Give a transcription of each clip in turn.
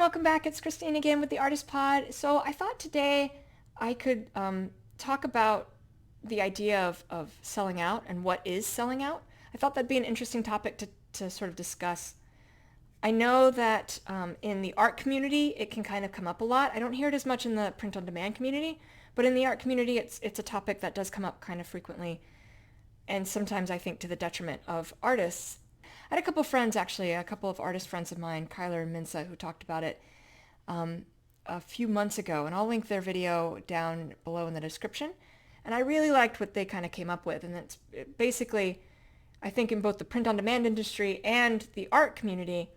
welcome back. It's Christine again with the Artist Pod. So I thought today I could talk about the idea of selling out and what is selling out. I thought that'd be an interesting topic to sort of discuss. I know that in the art community, it can kind of come up a lot. I don't hear it as much in the print-on-demand community, but in the art community, it's a topic that does come up kind of frequently, and sometimes I think to the detriment of artists. I had a couple of friends, actually, a couple of artist friends of mine, Kyler and Minsa, who talked about it a few months ago, and I'll link their video down below in the description. And I really liked what they kind of came up with, and it's basically, I think in both the print-on-demand industry and the art community,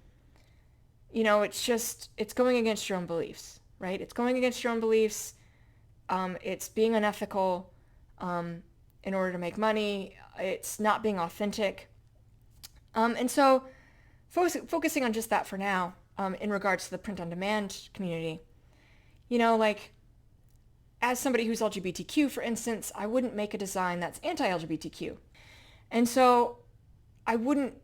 it's going against your own beliefs, right? It's going against your own beliefs. It's being unethical in order to make money. It's not being authentic. And so focusing on just that for now, in regards to the print-on-demand community, as somebody who's LGBTQ, for instance, I wouldn't make a design that's anti-LGBTQ. And so I wouldn't,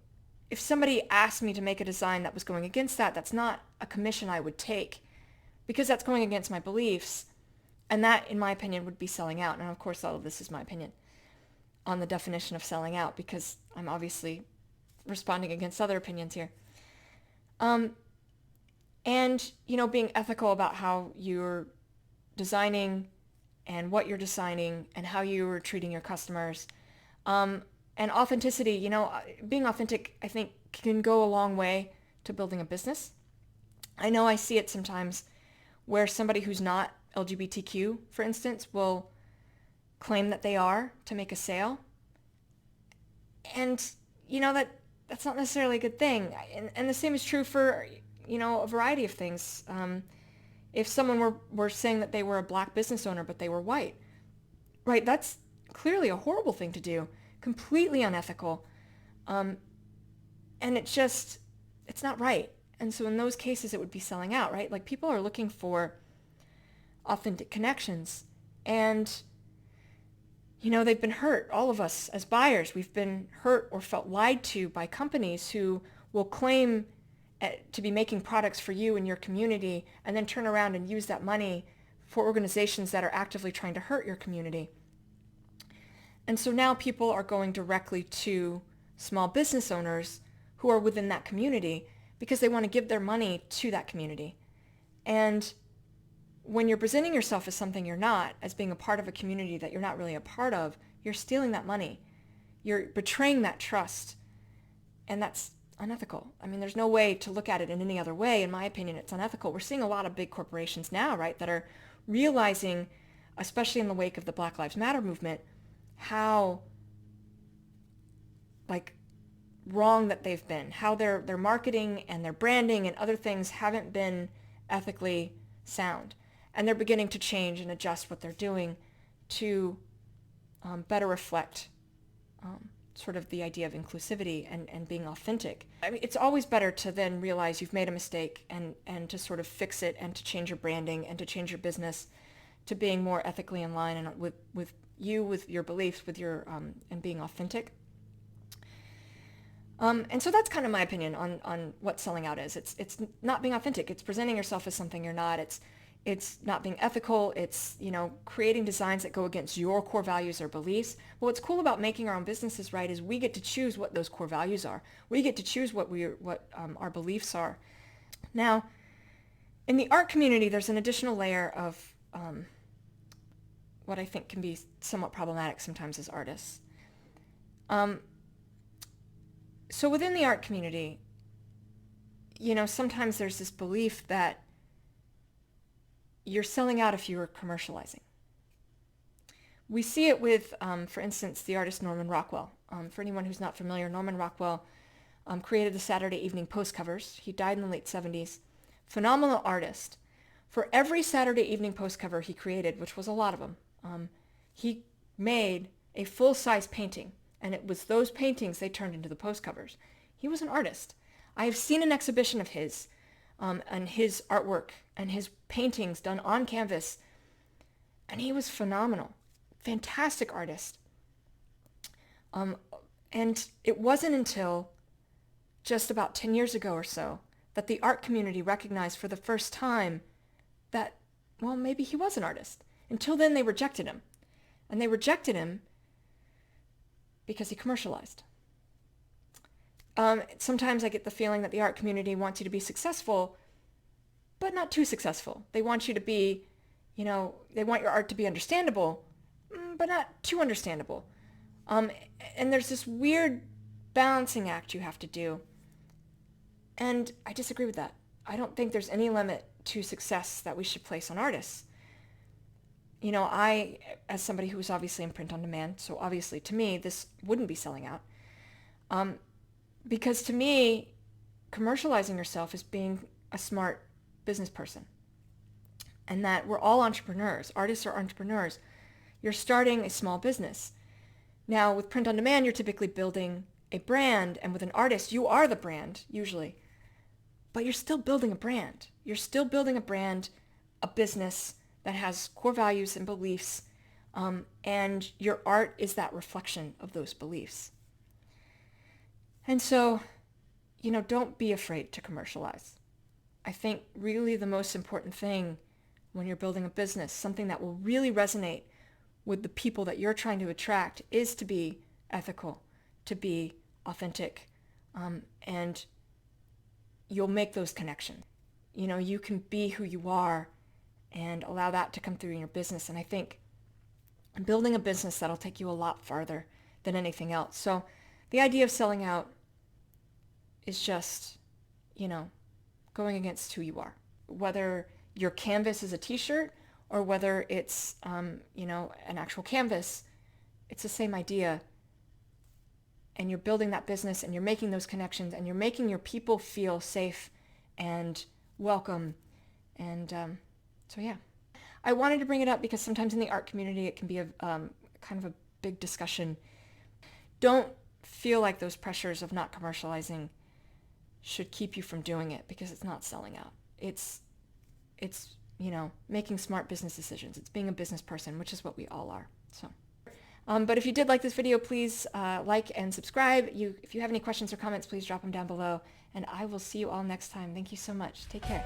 if somebody asked me to make a design that was going against that, that's not a commission I would take, because that's going against my beliefs. And that, in my opinion, would be selling out. And of course, all of this is my opinion on the definition of selling out, because I'm obviously responding against other opinions here. And being ethical about how you're designing and what you're designing and how you're treating your customers. And authenticity, being authentic, I think, can go a long way to building a business. I know I see it sometimes where somebody who's not LGBTQ, for instance, will claim that they are to make a sale. And, that's not necessarily a good thing. And the same is true for, a variety of things. If someone were saying that they were a black business owner, but they were white, right? That's clearly a horrible thing to do, completely unethical. And it's not right. And so in those cases, it would be selling out, right? Like, people are looking for authentic connections, and they've been hurt. All of us as buyers, we've been hurt or felt lied to by companies who will claim to be making products for you and your community, and then turn around and use that money for organizations that are actively trying to hurt your community. And so now people are going directly to small business owners who are within that community because they want to give their money to that community. And when you're presenting yourself as something you're not, as being a part of a community that you're not really a part of, you're stealing that money. You're betraying that trust. And that's unethical. I mean, there's no way to look at it in any other way. In my opinion, it's unethical. We're seeing a lot of big corporations now, right, that are realizing, especially in the wake of the Black Lives Matter movement, how wrong that they've been, how their marketing and their branding and other things haven't been ethically sound. And they're beginning to change and adjust what they're doing to better reflect sort of the idea of inclusivity and being authentic. I mean, it's always better to then realize you've made a mistake and to sort of fix it and to change your branding and to change your business to being more ethically in line and with your beliefs, with your and being authentic. And so that's kind of my opinion on what selling out is. It's not being authentic. It's presenting yourself as something you're not. It's not being ethical. It's, creating designs that go against your core values or beliefs. But what's cool about making our own businesses, right, is we get to choose what those core values are. We get to choose what our beliefs are. Now, in the art community, there's an additional layer of what I think can be somewhat problematic sometimes as artists. So within the art community, sometimes there's this belief that you're selling out if you're commercializing. We see it with, for instance, the artist Norman Rockwell. For anyone who's not familiar, Norman Rockwell created the Saturday Evening Post covers. He died in the late 70s. Phenomenal artist. For every Saturday Evening Post cover he created, which was a lot of them, he made a full-size painting. And it was those paintings they turned into the post covers. He was an artist. I have seen an exhibition of his and his artwork and his paintings done on canvas, and he was phenomenal. Fantastic artist. And it wasn't until just about 10 years ago or so that the art community recognized for the first time that, well, maybe he was an artist. Until then, they rejected him. And they rejected him because he commercialized. Sometimes I get the feeling that the art community wants you to be successful, but not too successful. They want you to be, they want your art to be understandable, but not too understandable. And there's this weird balancing act you have to do. And I disagree with that. I don't think there's any limit to success that we should place on artists. I, as somebody who was obviously in print on demand, so obviously to me, this wouldn't be selling out. Because to me, commercializing yourself is being a smart business person. And that we're all entrepreneurs. Artists are entrepreneurs. You're starting a small business. Now, with print on demand, you're typically building a brand. And with an artist, you are the brand, usually. But you're still building a brand. You're still building a brand, a business that has core values and beliefs. And your art is that reflection of those beliefs. And so, don't be afraid to commercialize. I think really the most important thing when you're building a business, something that will really resonate with the people that you're trying to attract, is to be ethical, to be authentic, and you'll make those connections. You can be who you are and allow that to come through in your business. And I think building a business that'll take you a lot farther than anything else. So the idea of selling out is just, going against who you are. Whether your canvas is a t-shirt or whether it's, an actual canvas, it's the same idea. And you're building that business and you're making those connections and you're making your people feel safe and welcome. And so, yeah. I wanted to bring it up because sometimes in the art community it can be a kind of a big discussion. Don't feel like those pressures of not commercializing should keep you from doing it because it's not selling out. It's making smart business decisions. It's being a business person, which is what we all are. So, but if you did like this video, please like and subscribe. If you have any questions or comments, please drop them down below. And I will see you all next time. Thank you so much. Take care.